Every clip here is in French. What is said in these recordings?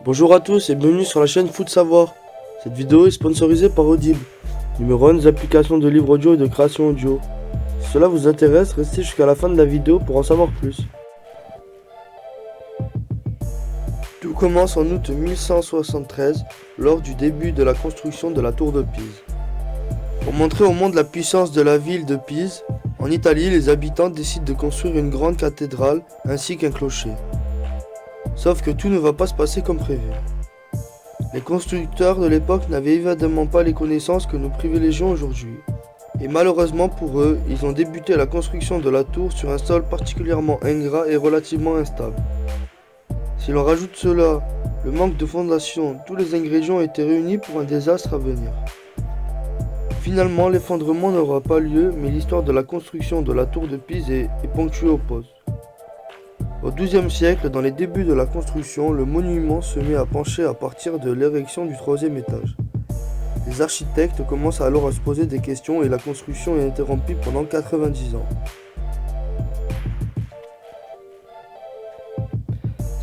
Bonjour à tous et bienvenue sur la chaîne Foot Savoir. Cette vidéo est sponsorisée par Audible, numéro 1 des applications de livres audio et de création audio. Si cela vous intéresse, restez jusqu'à la fin de la vidéo pour en savoir plus. Tout commence en août 1173, lors du début de la construction de la tour de Pise. Pour montrer au monde la puissance de la ville de Pise, en Italie, les habitants décident de construire une grande cathédrale ainsi qu'un clocher. Sauf que tout ne va pas se passer comme prévu. Les constructeurs de l'époque n'avaient évidemment pas les connaissances que nous privilégions aujourd'hui. Et malheureusement pour eux, ils ont débuté la construction de la tour sur un sol particulièrement ingrat et relativement instable. Si l'on rajoute cela, le manque de fondation, tous les ingrédients étaient réunis pour un désastre à venir. Finalement, l'effondrement n'aura pas lieu, mais l'histoire de la construction de la tour de Pise est ponctuée aux pauses. Au XIIe siècle, dans les débuts de la construction, le monument se met à pencher à partir de l'érection du troisième étage. Les architectes commencent alors à se poser des questions et la construction est interrompue pendant 90 ans.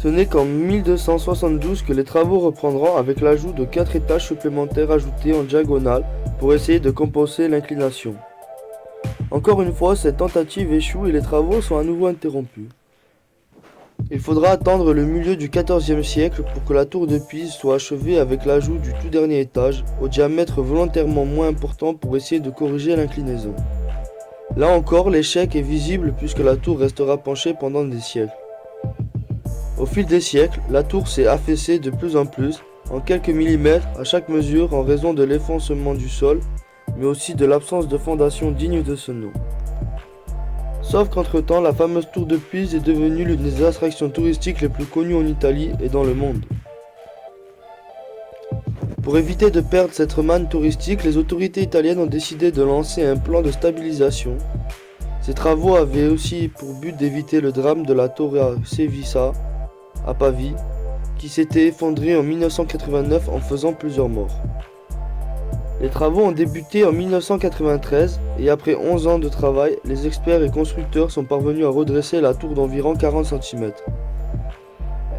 Ce n'est qu'en 1272 que les travaux reprendront avec l'ajout de 4 étages supplémentaires ajoutés en diagonale pour essayer de compenser l'inclination. Encore une fois, cette tentative échoue et les travaux sont à nouveau interrompus. Il faudra attendre le milieu du XIVe siècle pour que la tour de Pise soit achevée avec l'ajout du tout dernier étage, au diamètre volontairement moins important pour essayer de corriger l'inclinaison. Là encore, l'échec est visible puisque la tour restera penchée pendant des siècles. Au fil des siècles, la tour s'est affaissée de plus en plus, en quelques millimètres à chaque mesure en raison de l'enfoncement du sol, mais aussi de l'absence de fondation digne de ce nom. Sauf qu'entre-temps, la fameuse tour de Pise est devenue l'une des attractions touristiques les plus connues en Italie et dans le monde. Pour éviter de perdre cette manne touristique, les autorités italiennes ont décidé de lancer un plan de stabilisation. Ces travaux avaient aussi pour but d'éviter le drame de la Torre Sevissa, à Pavie, qui s'était effondrée en 1989 en faisant plusieurs morts. Les travaux ont débuté en 1993 et après 11 ans de travail, les experts et constructeurs sont parvenus à redresser la tour d'environ 40 cm.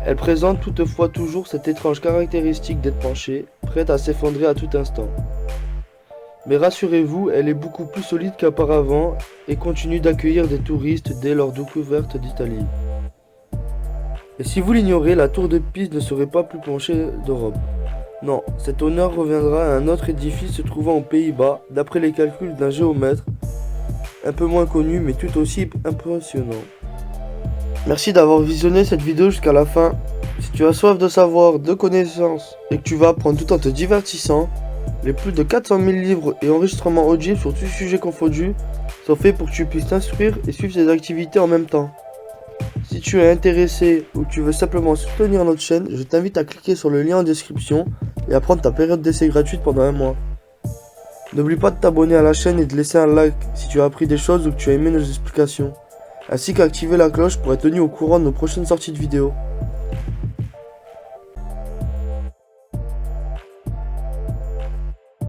Elle présente toutefois toujours cette étrange caractéristique d'être penchée, prête à s'effondrer à tout instant. Mais rassurez-vous, elle est beaucoup plus solide qu'auparavant et continue d'accueillir des touristes dès leur découverte d'Italie. Et si vous l'ignorez, la tour de Pise ne serait pas plus penchée d'Europe. Non, cet honneur reviendra à un autre édifice se trouvant aux Pays-Bas, d'après les calculs d'un géomètre, un peu moins connu mais tout aussi impressionnant. Merci d'avoir visionné cette vidéo jusqu'à la fin. Si tu as soif de savoir, de connaissances et que tu vas apprendre tout en te divertissant, les plus de 400 000 livres et enregistrements audibles sur tout sujet confondu sont faits pour que tu puisses t'instruire et suivre ces activités en même temps. Si tu es intéressé ou que tu veux simplement soutenir notre chaîne, je t'invite à cliquer sur le lien en description et à prendre ta période d'essai gratuite pendant un mois. N'oublie pas de t'abonner à la chaîne et de laisser un like si tu as appris des choses ou que tu as aimé nos explications, ainsi qu'activer la cloche pour être tenu au courant de nos prochaines sorties de vidéos.